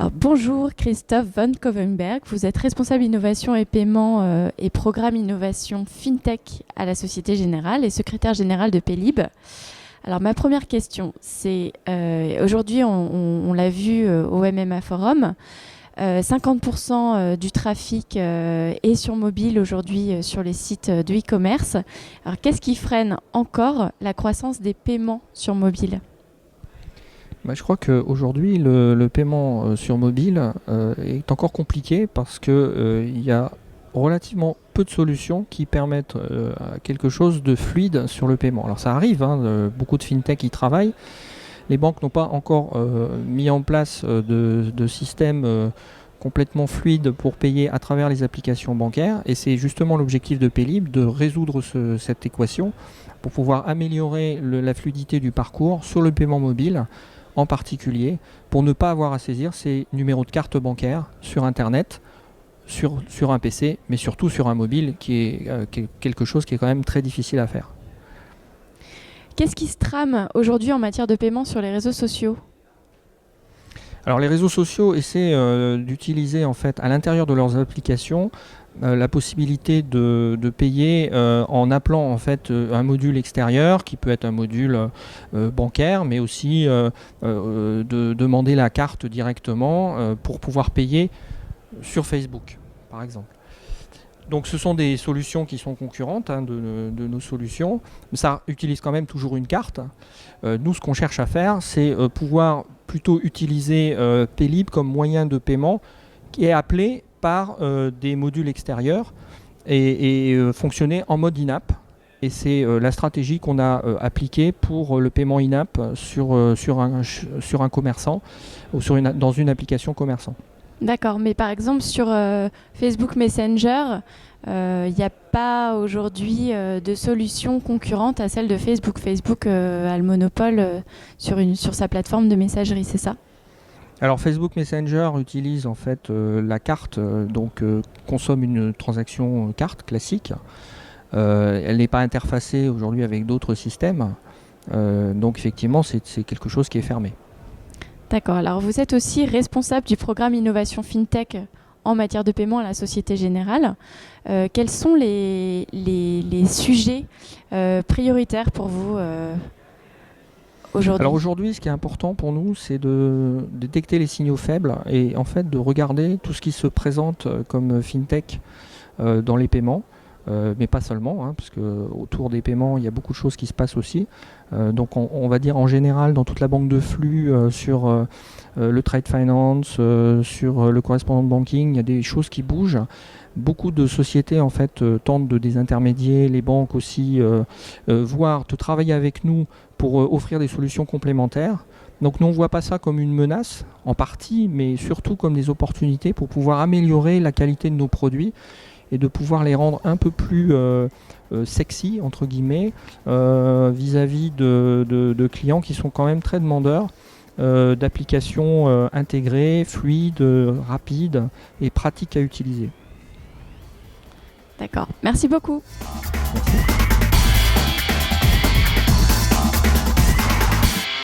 Alors, bonjour Christophe von Kovenberg, vous êtes responsable innovation et paiement et programme innovation FinTech à la Société Générale et secrétaire général de Paylib. Alors ma première question, c'est aujourd'hui on l'a vu au MMA Forum, 50% du trafic est sur mobile aujourd'hui sur les sites de e-commerce. Alors qu'est-ce qui freine encore la croissance des paiements sur mobile ? Je crois qu'aujourd'hui, le paiement sur mobile est encore compliqué parce qu'il y a relativement peu de solutions qui permettent quelque chose de fluide sur le paiement. Alors ça arrive, beaucoup de fintech y travaillent. Les banques n'ont pas encore mis en place de systèmes complètement fluides pour payer à travers les applications bancaires. Et c'est justement l'objectif de Paylib de résoudre cette équation pour pouvoir améliorer la fluidité du parcours sur le paiement mobile, en particulier pour ne pas avoir à saisir ces numéros de carte bancaire sur Internet, sur un PC, mais surtout sur un mobile qui est quelque chose qui est quand même très difficile à faire. Qu'est-ce qui se trame aujourd'hui en matière de paiement sur les réseaux sociaux ? Alors les réseaux sociaux essaient d'utiliser en fait à l'intérieur de leurs applications la possibilité de payer en appelant en fait un module extérieur qui peut être un module bancaire, mais aussi de demander la carte directement pour pouvoir payer sur Facebook, par exemple. Donc ce sont des solutions qui sont concurrentes de nos solutions. Ça utilise quand même toujours une carte. Nous, ce qu'on cherche à faire, c'est pouvoir plutôt utiliser Paylib comme moyen de paiement qui est appelé par des modules extérieurs et fonctionner en mode in-app. Et c'est la stratégie qu'on a appliquée pour le paiement in-app sur un commerçant ou dans une application commerçant. D'accord, mais par exemple sur Facebook Messenger, il n'y a pas aujourd'hui de solution concurrente à celle de Facebook. Facebook a le monopole sur sa plateforme de messagerie, c'est ça ? Alors Facebook Messenger utilise en fait la carte, consomme une transaction carte classique. Elle n'est pas interfacée aujourd'hui avec d'autres systèmes. Donc effectivement, c'est quelque chose qui est fermé. D'accord. Alors, vous êtes aussi responsable du programme Innovation FinTech en matière de paiement à la Société Générale. Quels sont les sujets prioritaires pour vous aujourd'hui ? Alors aujourd'hui, ce qui est important pour nous, c'est de détecter les signaux faibles et en fait de regarder tout ce qui se présente comme FinTech dans les paiements. Mais pas seulement, parce qu'autour des paiements, il y a beaucoup de choses qui se passent aussi. Donc on va dire en général dans toute la banque de flux, sur le trade finance, sur le correspondant banking, il y a des choses qui bougent. Beaucoup de sociétés en fait tentent de désintermédier, les banques aussi, voire de travailler avec nous pour offrir des solutions complémentaires. Donc nous on ne voit pas ça comme une menace en partie, mais surtout comme des opportunités pour pouvoir améliorer la qualité de nos produits et de pouvoir les rendre un peu plus sexy, entre guillemets, vis-à-vis de clients qui sont quand même très demandeurs d'applications intégrées, fluides, rapides et pratiques à utiliser. D'accord. Merci beaucoup. Merci.